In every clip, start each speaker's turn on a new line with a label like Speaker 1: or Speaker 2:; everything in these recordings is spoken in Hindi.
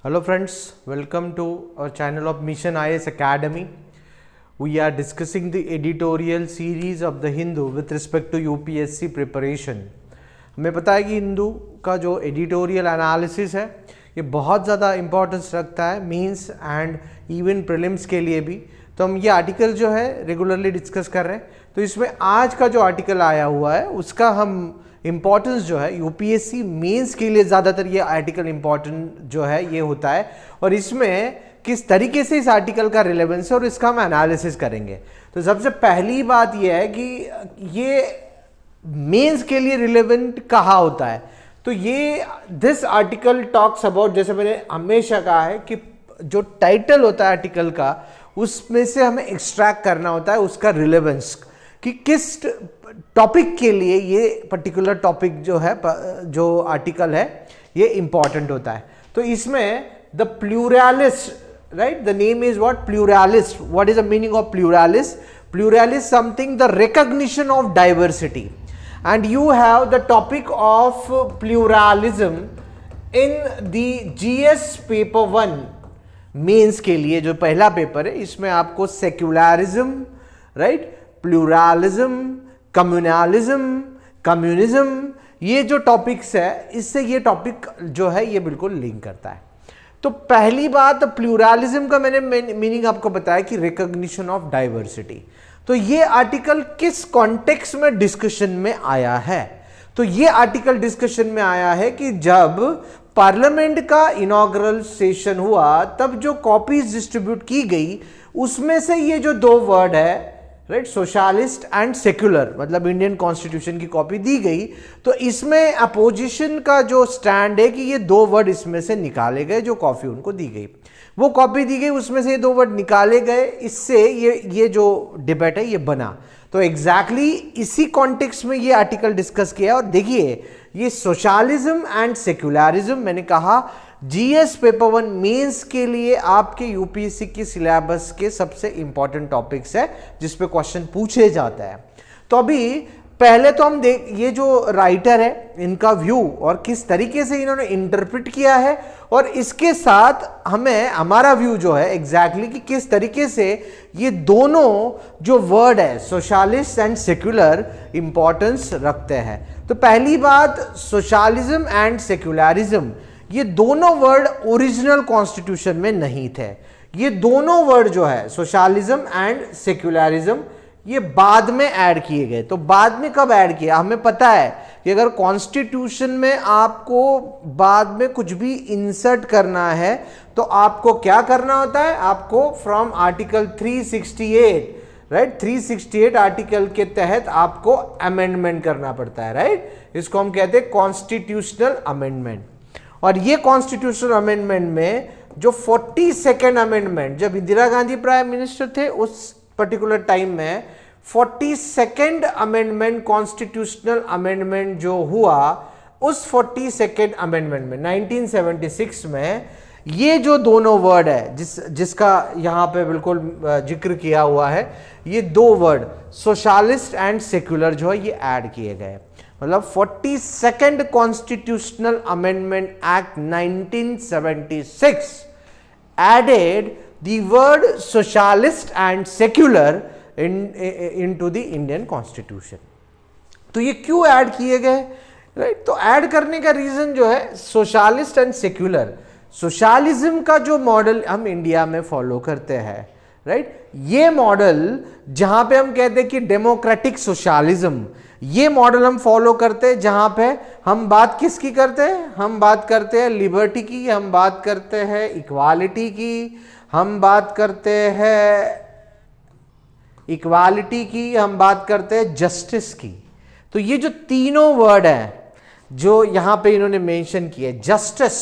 Speaker 1: Hello friends, welcome to our channel of Mission IAS Academy. We are discussing the editorial series of the Hindu with respect to UPSC preparation. हमें पता है कि हिंदू का जो एडिटोरियल एनालिसिस है ये बहुत ज़्यादा इम्पोर्टेंस रखता है मेंस एंड इवन प्रीलिम्स के लिए भी। तो हम ये आर्टिकल जो है रेगुलरली डिस्कस कर रहे हैं। तो इसमें आज का जो आर्टिकल आया हुआ है उसका हम इम्पॉर्टेंस जो है यूपीएससी मेंस के लिए ज़्यादातर ये आर्टिकल इम्पॉर्टेंट जो है ये होता है और इसमें किस तरीके से इस आर्टिकल का रिलेवेंस है और इसका हम एनालिसिस करेंगे। तो सबसे पहली बात ये है कि ये मेंस के लिए रिलेवेंट कहाँ होता है। तो ये दिस आर्टिकल टॉक्स अबाउट, जैसे मैंने हमेशा कहा है कि जो टाइटल होता है आर्टिकल का उसमें से हमें एक्सट्रैक्ट करना होता है उसका रिलेवेंस कि किस टॉपिक के लिए ये पर्टिकुलर टॉपिक जो है जो आर्टिकल है ये इंपॉर्टेंट होता है। तो इसमें the pluralist, right, the name is what, pluralist. What is the meaning of pluralist? Pluralist something the recognition of diversity and you have the topic of pluralism in the GS paper 1 mains के लिए जो पहला पेपर है। इसमें आपको secularism, right, pluralism, communalism, communism, ये जो टॉपिक्स है इससे ये टॉपिक जो है ये बिल्कुल लिंक करता है। तो पहली बात, प्लूरालिज्म का मैंने मीनिंग आपको बताया कि रिकॉग्निशन ऑफ डाइवर्सिटी। तो ये आर्टिकल किस कॉन्टेक्स्ट में डिस्कशन में आया है? तो ये आर्टिकल डिस्कशन में आया है कि जब पार्लियामेंट का इनॉग्रल सेशन हुआ तब जो कॉपीज डिस्ट्रीब्यूट की गई उसमें से ये जो दो वर्ड है, राइट, सोशलिस्ट एंड सेक्युलर, मतलब इंडियन कॉन्स्टिट्यूशन की कॉपी दी गई। तो इसमें अपोजिशन का जो स्टैंड है कि ये दो वर्ड इसमें से निकाले गए, जो कॉपी उनको दी गई, वो कॉपी दी गई, उसमें से ये दो वर्ड निकाले गए, इससे ये जो डिबेट है ये बना। तो एग्जैक्टली इसी कॉन्टेक्स्ट में ये आर्टिकल डिस्कस किया। और देखिए ये सोशलिज्म एंड सेक्युलरिज्म, मैंने कहा जीएस पेपर 1 मेंस के लिए आपके यूपीएससी के सिलेबस के सबसे इंपॉर्टेंट टॉपिक्स है जिस पे क्वेश्चन पूछे जाता है। तो अभी पहले तो हम देख ये जो राइटर है इनका व्यू और किस तरीके से इन्होंने इंटरप्रेट किया है और इसके साथ हमें हमारा व्यू जो है एग्जैक्टली कि किस तरीके से ये दोनों जो वर्ड है सोशलिस्ट एंड सेक्युलर इंपॉर्टेंस रखते हैं। तो पहली बात, सोशलिज्म एंड सेक्युलरिज्म ये दोनों वर्ड ओरिजिनल कॉन्स्टिट्यूशन में नहीं थे। ये दोनों वर्ड जो है सोशलिज्म एंड सेक्युलरिज्म ये बाद में ऐड किए गए। तो बाद में कब ऐड किया? हमें पता है कि अगर कॉन्स्टिट्यूशन में आपको बाद में कुछ भी इंसर्ट करना है तो आपको क्या करना होता है? आपको फ्रॉम आर्टिकल 368, राइट, 368 आर्टिकल के तहत आपको अमेंडमेंट करना पड़ता है, राइट। इसको हम कहते हैं कॉन्स्टिट्यूशनल अमेंडमेंट। और ये कॉन्स्टिट्यूशनल अमेंडमेंट में जो 42nd अमेंडमेंट, जब इंदिरा गांधी प्राइम मिनिस्टर थे उस पर्टिकुलर टाइम में 42nd अमेंडमेंट, कॉन्स्टिट्यूशनल अमेंडमेंट जो हुआ उस 42nd अमेंडमेंट में 1976 में ये जो दोनों वर्ड है जिसका यहां पे बिल्कुल जिक्र किया हुआ है, ये दो वर्ड सोशलिस्ट एंड सेक्युलर जो है ये ऐड किए गए। मतलब 42nd constitutional amendment act 1976 added the word socialist and secular into the Indian constitution. तो ये क्यों ऐड किए गए, राइट? तो ऐड करने का रीजन जो है सोशलिस्ट एंड सेक्युलर, सोशलिज्म का जो मॉडल हम इंडिया में फॉलो करते हैं, राइट, ये मॉडल जहां पे हम कहते हैं कि डेमोक्रेटिक सोशलिज्म, ये मॉडल हम फॉलो करते हैं जहां पे हम बात किसकी करते हैं? हम बात करते हैं लिबर्टी की, हम बात करते हैं इक्वालिटी की, हम बात करते हैं इक्वालिटी की, हम बात करते हैं जस्टिस की। तो ये जो तीनों वर्ड है जो यहां पे इन्होंने मेंशन किए, justice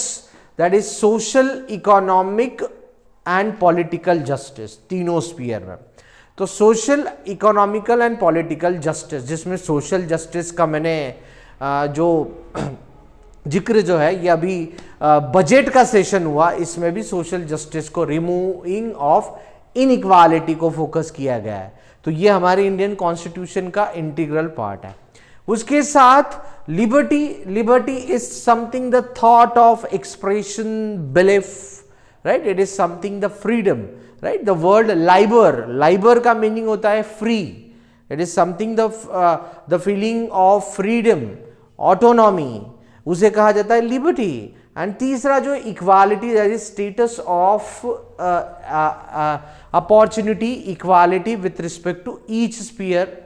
Speaker 1: that is social, economic and political justice, तीनों स्फीयर में। तो social, economical and political justice, जिसमें सोशल जस्टिस का मैंने जो जिक्र जो है ये अभी बजट का सेशन हुआ, इसमें भी सोशल जस्टिस को, रिमूविंग ऑफ इनइक्वालिटी को फोकस किया गया है। तो ये हमारे इंडियन कॉन्स्टिट्यूशन का इंटीग्रल पार्ट है। उसके साथ liberty is something the thought of expression, belief, right, it is something the freedom, right, the word Liber का मीनिंग होता है free, it is something the feeling of freedom, autonomy, उसे कहा जाता है लिबर्टी। एंड तीसरा जो equality, that is status of opportunity, equality with respect to each sphere,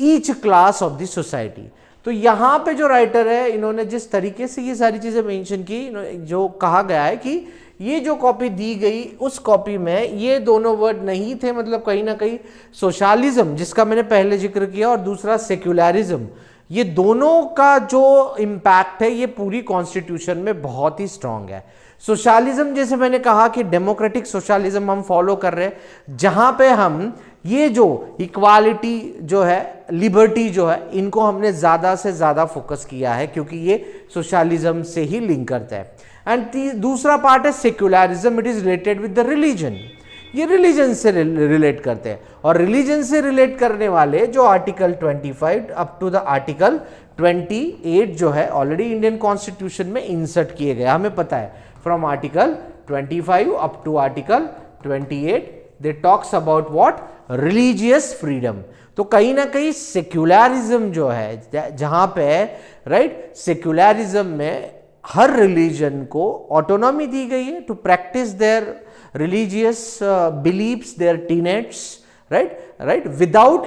Speaker 1: each class of the society. तो यहां पे जो राइटर है, इन्होंने जिस तरीके से ये सारी चीजें मेंशन की, जो कहा गया है कि ये जो कॉपी दी गई उस कॉपी में ये दोनों वर्ड नहीं थे, मतलब कहीं ना कहीं सोशलिज्म जिसका मैंने पहले जिक्र किया और दूसरा सेक्युलरिज्म, ये दोनों का जो इम्पैक्ट है ये पूरी कॉन्स्टिट्यूशन में बहुत ही स्ट्रांग है। सोशलिज्म जैसे मैंने कहा कि डेमोक्रेटिक सोशलिज्म हम फॉलो कर रहे हैं, जहां पे हम ये जो इक्वालिटी जो है, लिबर्टी जो है, इनको हमने ज्यादा से ज्यादा फोकस किया है क्योंकि ये सोशलिज्म से ही लिंक करता है। एंड दूसरा पार्ट है secularism, it is related with the religion, ये रिलीजन से रिलेट करते हैं। और रिलीजन से रिलेट करने वाले जो article 25 up to the article 28 जो है ऑलरेडी इंडियन कॉन्स्टिट्यूशन में इंसर्ट किए गए, हमें पता है, from article 25 up to article 28 they talks about what, religious freedom. तो कहीं ना कहीं सेक्युलरिज्म जो है, जहां पे राइट, सेक्युलरिज्म में हर रिलीजन को ऑटोनॉमी दी गई है to practice their religious beliefs, their tenets, right, without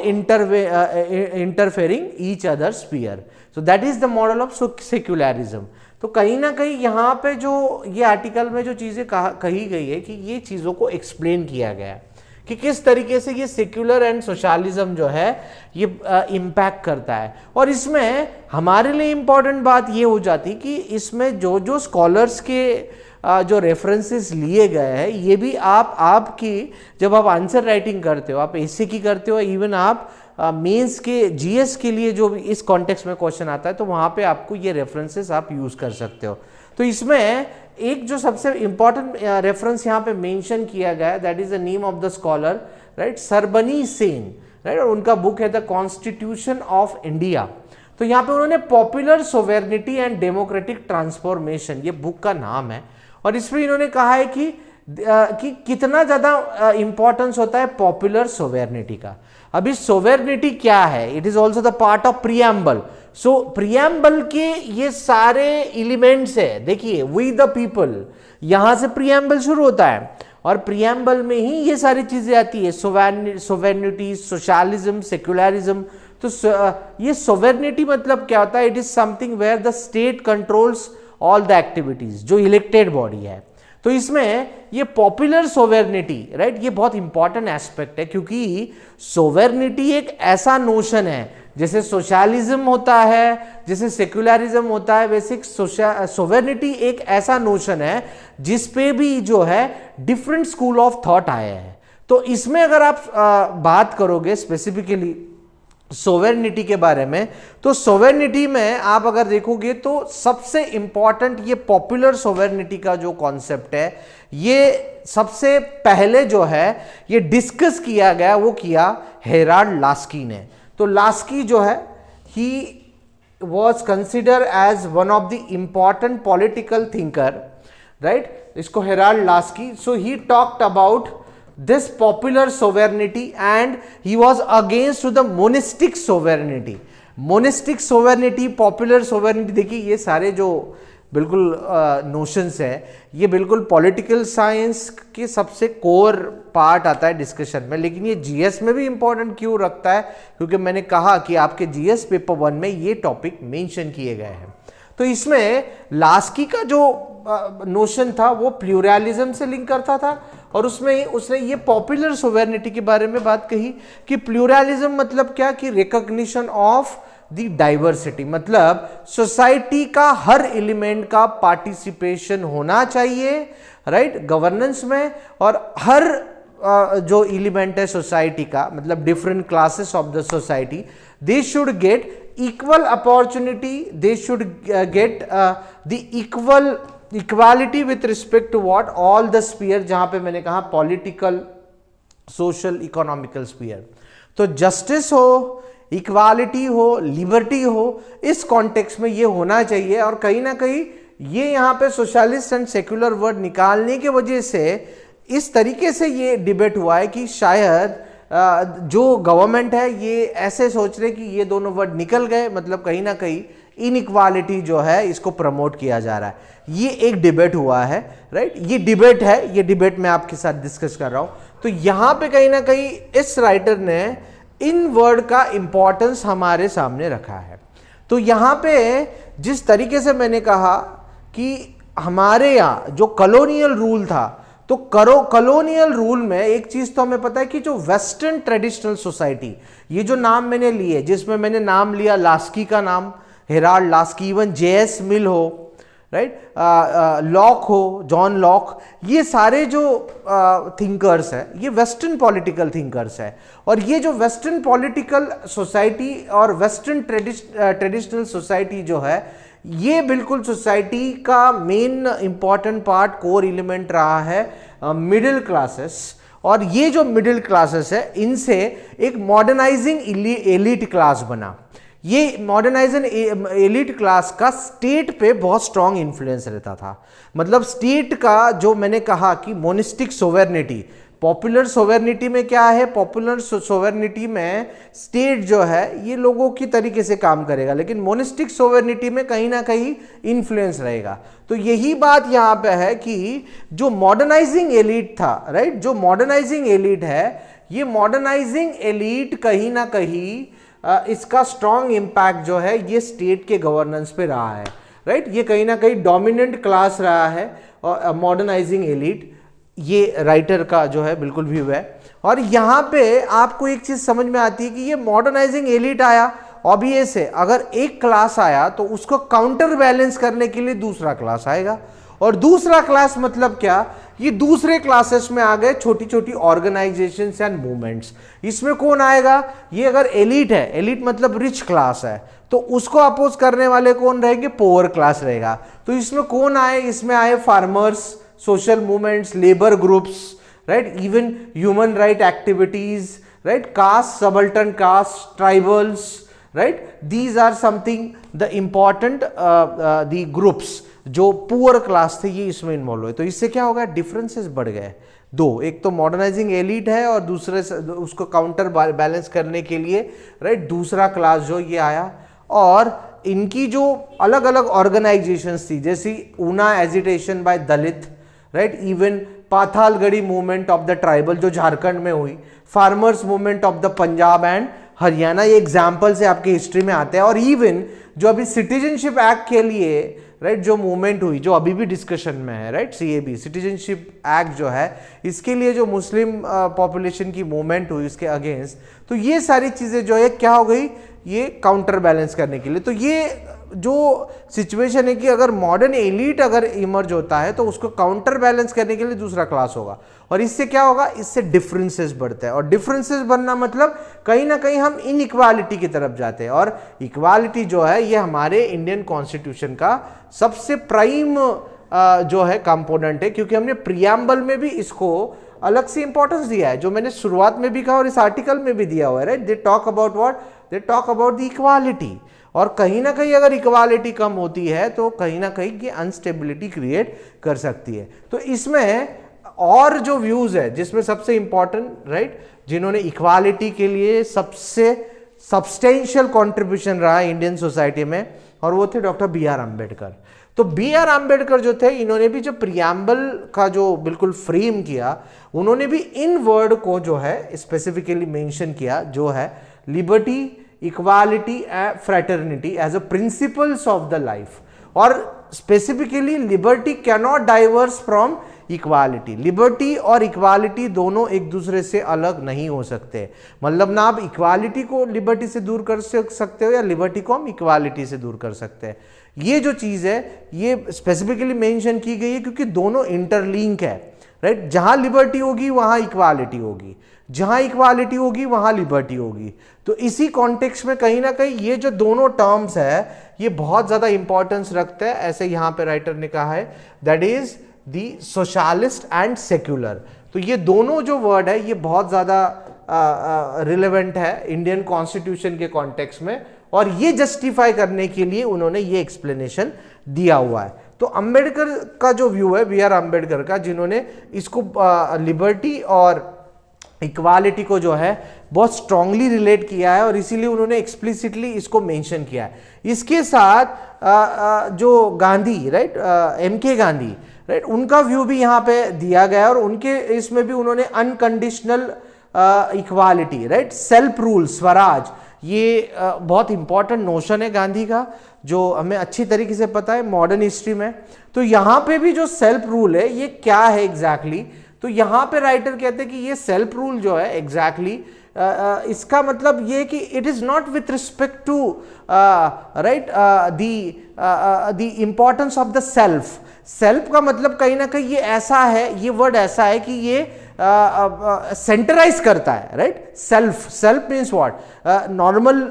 Speaker 1: interfering each other's sphere. So that is the model of secularism. तो कहीं ना कहीं यहाँ पे जो ये आर्टिकल में जो चीजें कही गई है कि ये चीजों को एक्सप्लेन किया गया है कि किस तरीके से ये सेक्युलर एंड सोशलिज्म जो है ये इम्पैक्ट करता है। और इसमें हमारे लिए इंपॉर्टेंट बात ये हो जाती कि इसमें जो जो स्कॉलर्स के जो रेफरेंसेस लिए गए हैं, ये भी आपकी जब आप आंसर राइटिंग करते हो, आप एसए की करते हो, इवन आप मेंस के जीएस के लिए जो इस कॉन्टेक्स्ट में क्वेश्चन आता है, तो वहां पे आपको ये रेफरेंसेस आप यूज कर सकते हो। तो इसमें एक जो सबसे इंपॉर्टेंट रेफरेंस यहाँ पे मेंशन किया गया है, that is the name of the scholar, right, Sarbani Sen, right, और उनका बुक है द कॉन्स्टिट्यूशन ऑफ इंडिया। तो यहाँ पे उन्होंने पॉपुलर सोवेर्निटी एंड डेमोक्रेटिक ट्रांसफॉर्मेशन, ये बुक का नाम है, और इसमें इन्होंने कहा है कि कितना ज्यादा इंपॉर्टेंस होता है पॉपुलर सोवेर्निटी का। अभी सोवेर्निटी क्या है, it is also the part of preamble. So preamble के ये सारे एलिमेंट्स है, देखिए, वी द पीपल, यहां से प्रियम्बल शुरू होता है और प्रियम्बल में ही ये सारी चीजें आती है, सोवेर्निटी, सोशलिज्म, सेक्युलरिज्म। तो ये सोवेर्निटी मतलब क्या होता है, it is something where the state controls all the activities, जो इलेक्टेड बॉडी है। तो इसमें ये पॉपुलर सोवेर्निटी, राइट, ये बहुत इंपॉर्टेंट एस्पेक्ट है, क्योंकि सोवेर्निटी एक ऐसा नोशन है, जैसे सोशलिज्म होता है, जैसे सेक्युलरिज्म होता है, वैसे सोवेर्निटी एक ऐसा नोशन है जिसपे भी जो है डिफरेंट स्कूल ऑफ थॉट आए हैं। तो इसमें अगर आप बात करोगे स्पेसिफिकली सोवेर्निटी के बारे में, तो सोवेर्निटी में आप अगर देखोगे तो सबसे इंपॉर्टेंट ये पॉपुलर सोवेर्निटी का जो कॉन्सेप्ट है, ये सबसे पहले जो है ये डिस्कस किया गया, वो किया हेराल्ड लास्की ने। तो लास्की जो है, he was consider as one of the important political thinker, right, इसको Harold Laski. So he talked about this popular sovereignty and he was against to the monistic sovereignty. monistic sovereignty, popular sovereignty, देखिए ये सारे जो बिल्कुल नोशंस है, ये बिल्कुल पॉलिटिकल साइंस के सबसे कोर पार्ट आता है डिस्कशन में। लेकिन ये जीएस में भी इंपॉर्टेंट क्यों रखता है, क्योंकि मैंने कहा कि आपके जीएस पेपर 1 में ये टॉपिक मेंशन किए गए हैं। तो इसमें लास्की का जो नोशन था वो प्लूरलिज्म से लिंक करता था, और उसमें उसने ये पॉपुलर सोवेर्निटी के बारे में बात कही कि प्लूरलिज्म मतलब क्या, कि रिकॉग्निशन ऑफ द डाइवर्सिटी, मतलब सोसाइटी का हर एलिमेंट का पार्टिसिपेशन होना चाहिए, राइट, गवर्नेंस में, और हर जो एलिमेंट है सोसाइटी का, मतलब different classes of the society, they should get equal opportunity, they should get the equality with respect to what, all the sphere, जहां पे मैंने कहा पॉलिटिकल, सोशल, इकोनॉमिकल स्पीयर। तो जस्टिस हो, इक्वालिटी हो, लिबर्टी हो, इस कॉन्टेक्स्ट में ये होना चाहिए। और कहीं ना कहीं ये यहाँ पे सोशलिस्ट एंड सेक्युलर वर्ड निकालने के वजह से इस तरीके से ये डिबेट हुआ है कि शायद जो गवर्नमेंट है ये ऐसे सोच रहे कि ये दोनों वर्ड निकल गए, मतलब कहीं ना कहीं इनइक्वालिटी जो है इसको प्रमोट किया जा रहा है। ये एक डिबेट हुआ है, राइट, ये डिबेट है, ये डिबेट मैं आपके साथ डिस्कस कर रहा हूं। तो यहां पे कहीं ना कहीं इस राइटर ने इन वर्ड का इंपॉर्टेंस हमारे सामने रखा है। तो यहां पे जिस तरीके से मैंने कहा कि हमारे यहाँ जो कॉलोनियल रूल था, तो कॉलोनियल रूल में एक चीज तो हमें पता है कि जो वेस्टर्न ट्रेडिशनल सोसाइटी, ये जो नाम मैंने लिए, जिसमें मैंने नाम लिया लास्की का नाम, हेराल्ड लास्की, इवन जेएस मिल हो, राइट, लॉक हो, जॉन लॉक, ये सारे जो थिंकर्स हैं ये वेस्टर्न पॉलिटिकल थिंकर्स हैं। और ये जो वेस्टर्न पॉलिटिकल सोसाइटी और वेस्टर्न ट्रेडिशनल सोसाइटी जो है, ये बिल्कुल सोसाइटी का main important part, core element रहा है मिडिल क्लासेस। और ये जो मिडिल क्लासेस है इनसे एक मॉडर्नाइजिंग एलिट क्लास बना। ये मॉडर्नाइजिंग एलिट क्लास का स्टेट पे बहुत स्ट्रॉन्ग इन्फ्लुएंस रहता था। मतलब स्टेट का जो मैंने कहा कि मोनिस्टिक सोवेर्निटी, पॉपुलर सोवेर्निटी में क्या है, पॉपुलर सोवेर्निटी में स्टेट जो है ये लोगों की तरीके से काम करेगा, लेकिन मोनिस्टिक सोवेर्निटी में कहीं ना कहीं इन्फ्लुएंस रहेगा। तो यही बात यहाँ पे है कि जो मॉडर्नाइजिंग एलिट था, राइट, जो मॉडर्नाइजिंग एलिट है, ये मॉडर्नाइजिंग एलिट कहीं ना कहीं इसका स्ट्रॉन्ग इंपैक्ट जो है ये स्टेट के गवर्नेंस पे रहा है, राइट। ये कहीं ना कहीं डोमिनेंट क्लास रहा है और मॉडर्नाइजिंग एलिट, ये राइटर का जो है बिल्कुल व्यू है। और यहाँ पे आपको एक चीज समझ में आती है कि ये मॉडर्नाइजिंग एलिट आया, ऑब्वियस है अगर एक क्लास आया तो उसको काउंटर बैलेंस करने के लिए दूसरा क्लास आएगा। और दूसरा क्लास मतलब क्या, ये दूसरे क्लासेस में आ गए छोटी छोटी ऑर्गेनाइजेशंस एंड मूवमेंट्स। इसमें कौन आएगा, ये अगर एलिट है, एलिट मतलब रिच क्लास है, तो उसको अपोज करने वाले कौन रहेंगे, पुअर क्लास रहेगा। तो इसमें कौन आए, इसमें आए farmers, social movements, labour groups, right, even human right activities, right, caste, subaltern caste, tribals, right, these are something the important the groups जो पुअर क्लास थे, ये इसमें इन्वॉल्व हुए। तो इससे क्या होगा, डिफरेंसेस बढ़ गए दो, एक तो मॉडर्नाइजिंग एलिट है और दूसरे उसको काउंटर बैलेंस करने के लिए, राइट, दूसरा क्लास जो ये आया। और इनकी जो अलग अलग ऑर्गेनाइजेशंस थी, जैसी Una agitation by Dalit, right, even Pathalgadi movement of the tribal जो झारखंड में हुई, farmers movement of the Punjab and Haryana, ये एग्जाम्पल से आपके हिस्ट्री में आते हैं। और इवन जो अभी सिटीजनशिप एक्ट के लिए, राइट, जो मूवमेंट हुई, जो अभी भी डिस्कशन में है, राइट, सीएबी सिटीजनशिप एक्ट जो है, इसके लिए जो मुस्लिम पॉपुलेशन की मूवमेंट हुई उसके अगेंस्ट, तो ये सारी चीजें जो है क्या हो गई, ये काउंटर बैलेंस करने के लिए। तो ये जो सिचुएशन है कि अगर मॉडर्न एलिट अगर इमर्ज होता है तो उसको काउंटर बैलेंस करने के लिए दूसरा क्लास होगा। और इससे क्या होगा, इससे डिफरेंसेस बढ़ते हैं। और डिफरेंसेस बनना मतलब कहीं ना कहीं हम इनइक्वालिटी की तरफ जाते हैं। और इक्वालिटी जो है ये हमारे इंडियन कॉन्स्टिट्यूशन का सबसे प्राइम जो है कंपोनेंट है, क्योंकि हमने प्रियम्बल में भी इसको अलग से इंपॉर्टेंस दिया है, जो मैंने शुरुआत में भी कहा और इस आर्टिकल में भी दिया हुआ है, right. They talk about what, they talk about the equality. और कहीं ना कहीं अगर इक्वालिटी कम होती है तो कहीं ना कहीं ये अनस्टेबिलिटी क्रिएट कर सकती है। तो इसमें और जो व्यूज है, जिसमें सबसे इंपॉर्टेंट, राइट, जिन्होंने इक्वालिटी के लिए सबसे सब्सटेंशियल कंट्रीब्यूशन रहा इंडियन सोसाइटी में, और वो थे डॉक्टर बी आर अम्बेडकर। तो बी आर अम्बेडकर जो थे, इन्होंने भी जो प्रियम्बल का जो बिल्कुल फ्रेम किया, उन्होंने भी इन वर्ड को जो है स्पेसिफिकली मेंशन किया, जो है liberty, equality and fraternity as a principles of the life. और specifically liberty cannot diverse from equality. Liberty और इक्वालिटी दोनों एक दूसरे से अलग नहीं हो सकते। मतलब ना आप इक्वालिटी को लिबर्टी से दूर कर सकते हो या लिबर्टी को हम इक्वालिटी से दूर कर सकते हैं। ये जो चीज है ये स्पेसिफिकली मेंशन की गई है क्योंकि दोनों इंटरलिंक है, राइट। जहां लिबर्टी होगी वहां इक्वालिटी होगी, जहां इक्वालिटी होगी वहां लिबर्टी होगी। तो इसी कॉन्टेक्स्ट में कहीं ना कहीं ये जो दोनों टर्म्स है ये बहुत ज्यादा इंपॉर्टेंस रखते हैं। ऐसे यहां पे राइटर ने कहा है, that is the socialist and secular. तो ये दोनों जो वर्ड है ये बहुत ज्यादा रिलेवेंट है इंडियन कॉन्स्टिट्यूशन के कॉन्टेक्स्ट में, और ये जस्टिफाई करने के लिए उन्होंने ये एक्सप्लेनेशन दिया हुआ है। तो अंबेडकर का जो व्यू है, बी आर अंबेडकर का, जिन्होंने इसको लिबर्टी और इक्वालिटी को जो है बहुत स्ट्रांगली रिलेट किया है, और इसीलिए उन्होंने एक्सप्लिसिटली इसको मेंशन किया है। इसके साथ जो Gandhi, right, MK Gandhi, right, उनका व्यू भी यहाँ पे दिया गया है, और उनके इसमें भी उन्होंने unconditional equality, right, self rule, Swaraj, ये बहुत इंपॉर्टेंट नोशन है गांधी का, जो हमें अच्छी तरीके से पता है मॉडर्न हिस्ट्री में। तो यहाँ पे भी जो सेल्फ रूल है ये क्या है एग्जैक्टली, तो यहाँ पे राइटर कहते हैं कि ये सेल्फ रूल जो है एग्जैक्टली इसका मतलब ये कि it is not with respect to right the importance of the self. Self का मतलब कहीं ना कहीं ये ऐसा है, ये वर्ड ऐसा है कि ये सेंटराइज करता है, right. Self means what, normal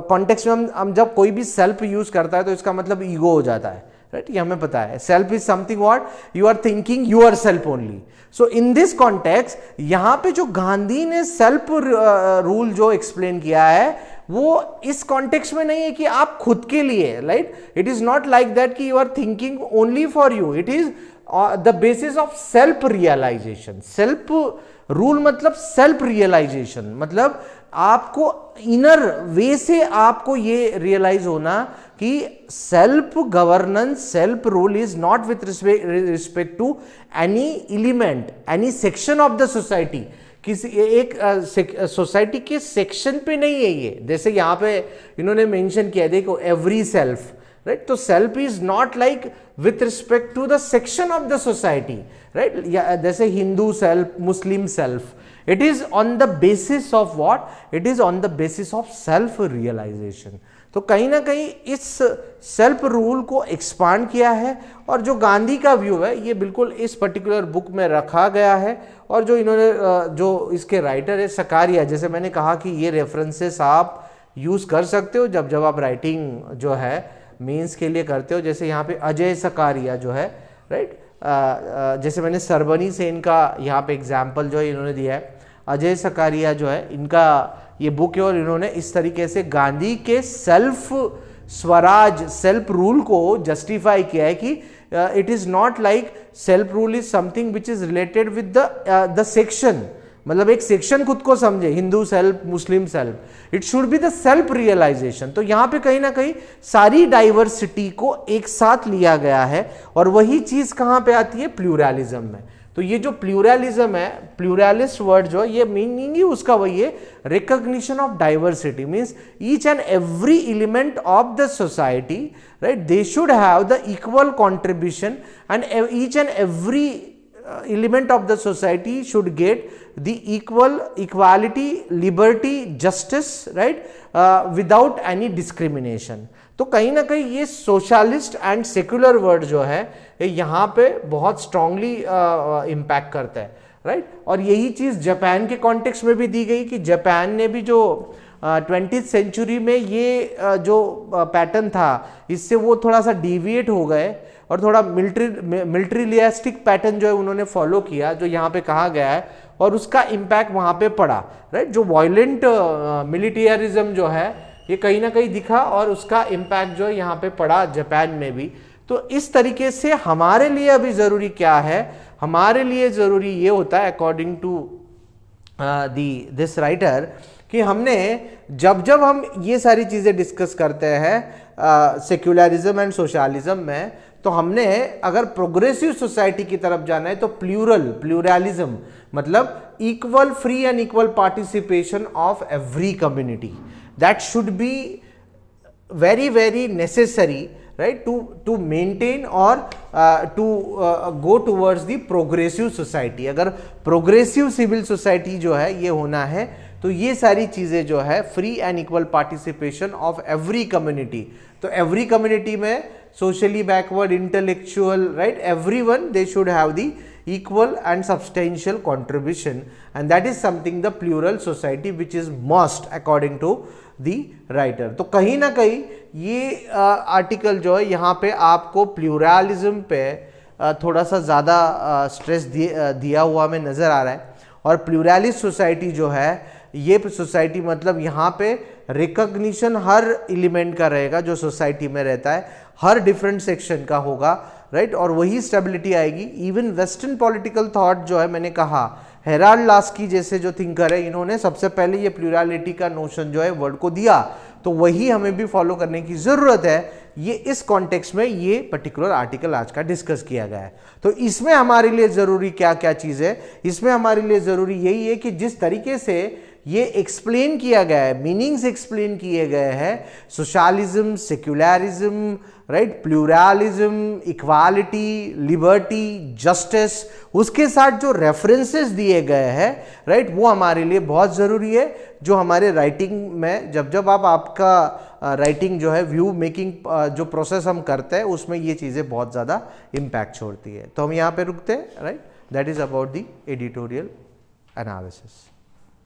Speaker 1: context में हम जब कोई भी सेल्फ यूज करता है तो इसका मतलब ईगो हो जाता है, राइट, ये हमें पता है। Self is something what you are thinking your self only. So in this context यहां पे जो गांधी ने सेल्फ रूल जो एक्सप्लेन किया है वो इस कॉन्टेक्स्ट में नहीं है कि आप खुद के लिए, right, it is not like that कि you are thinking only for you, it is the basis of self realisation. Self rule मतलब सेल्फ रियलाइजेशन, मतलब आपको इनर वे से आपको ये रियलाइज होना कि self governance, self rule is not with respect to any element, any section of the society. किसी एक सोसाइटी के सेक्शन पे नहीं है ये, जैसे यहाँ पे इन्होंने मेंशन किया, देखो एवरी सेल्फ, राइट, तो self is not like with respect to the section of the society, right, जैसे Hindu self, Muslim self, it is on the basis of what, it is on the basis of self realisation. तो कहीं ना कहीं इस सेल्फ रूल को एक्सपांड किया है, और जो गांधी का व्यू है ये बिल्कुल इस पर्टिकुलर बुक में रखा गया है। और जो इन्होंने जो इसके राइटर है सकारिया, जैसे मैंने कहा कि ये रेफरेंसेस आप यूज कर सकते हो जब आप राइटिंग जो है मेंस के लिए करते हो। जैसे यहाँ पे अजय सकारिया जो है, राइट, जैसे मैंने सरबनी से इनका यहाँ पे एग्जाम्पल जो है इन्होंने दिया है, अजय सकारिया जो है इनका ये बुक है, और इन्होंने इस तरीके से गांधी के सेल्फ स्वराज, सेल्फ रूल को जस्टिफाई किया है कि it is not like self rule is something which is related with the section, मतलब एक सेक्शन खुद को समझे, Hindu self, Muslim self, it should be the self realisation. तो यहाँ पे कहीं ना कहीं सारी डाइवर्सिटी को एक साथ लिया गया है, और वही चीज कहाँ पे आती है, प्लूरलिज्म में। तो ये जो प्लूरलिज्म है, प्लूरलिस्ट वर्ड जो है, ये मीनिंग ही उसका वही है, recognition of diversity, means each and every element of the society, right, they should have the equal contribution, and each and every element of the society should get the equality, liberty, justice, right, without any discrimination। तो कहीं ना कहीं ये सोशलिस्ट एंड सेक्युलर वर्ड जो है यहाँ पे बहुत स्ट्रांगली इम्पैक्ट करता है, राइट। और यही चीज जापान के कॉन्टेक्स्ट में भी दी गई कि जापान ने भी जो 20th सेंचुरी में ये जो पैटर्न था इससे वो थोड़ा सा डिविएट हो गए, और थोड़ा मिलिट्रियलिस्टिक पैटर्न जो है उन्होंने फॉलो किया, जो यहाँ पे कहा गया है, और उसका इम्पैक्ट वहाँ पे पड़ा, राइट। जो वायलेंट मिलिटेरिज्म जो है ये कहीं ना कहीं दिखा, और उसका इम्पैक्ट जो है यहाँ पे पड़ा जापान में भी। तो इस तरीके से हमारे लिए अभी ज़रूरी क्या है, हमारे लिए ज़रूरी ये होता है अकॉर्डिंग टू दिस राइटर कि हमने जब हम ये सारी चीज़ें डिस्कस करते हैं सेक्युलरिज्म एंड सोशलिज्म में, तो हमने अगर प्रोग्रेसिव सोसाइटी की तरफ जाना है तो प्लूरलिज्म मतलब equal, free and equal participation of every community, that should be very very necessary, right, to maintain or to go towards the progressive society। अगर progressive civil society जो है ये होना है तो ये सारी चीजें जो है free and equal participation of every community, तो एवरी कम्युनिटी में socially backward, intellectual, right, everyone they should have the equal and substantial contribution, and that is something the plural society which is must according to the writer। तो कहीं ना कहीं ये आर्टिकल जो है यहाँ पे आपको प्लूरलिज्म पे थोड़ा सा ज़्यादा स्ट्रेस दिया हुआ में नज़र आ रहा है, और प्लूरलिस्ट सोसाइटी जो है, ये सोसाइटी मतलब यहाँ पे रिकॉग्निशन हर एलिमेंट का रहेगा जो सोसाइटी में रहता है, हर डिफरेंट सेक्शन का होगा, राइट, और वही स्टेबिलिटी आएगी। इवन वेस्टर्न पॉलिटिकल थॉट जो है, मैंने कहा हेराल्ड लास्की जैसे जो थिंकर है, इन्होंने सबसे पहले ये प्लूरलिटी का नोशन जो है वर्ल्ड को दिया, तो वही हमें भी फॉलो करने की जरूरत है। ये इस कॉन्टेक्स्ट में ये पर्टिकुलर आर्टिकल आज का डिस्कस किया गया है। तो इसमें हमारे लिए जरूरी क्या क्या चीज है, इसमें हमारे लिए जरूरी यही है कि जिस तरीके से ये एक्सप्लेन किया गया है, मीनिंग्स एक्सप्लेन किए गए हैं, socialism, secularism, right, pluralism, equality, liberty, justice, उसके साथ जो रेफरेंसेस दिए गए हैं, राइट, वो हमारे लिए बहुत ज़रूरी है। जो हमारे राइटिंग में जब आप आपका राइटिंग जो है, व्यू मेकिंग जो प्रोसेस हम करते हैं, उसमें ये चीज़ें बहुत ज़्यादा इम्पैक्ट छोड़ती है। तो हम यहाँ पे रुकते हैं, right, that is about the editorial analysis.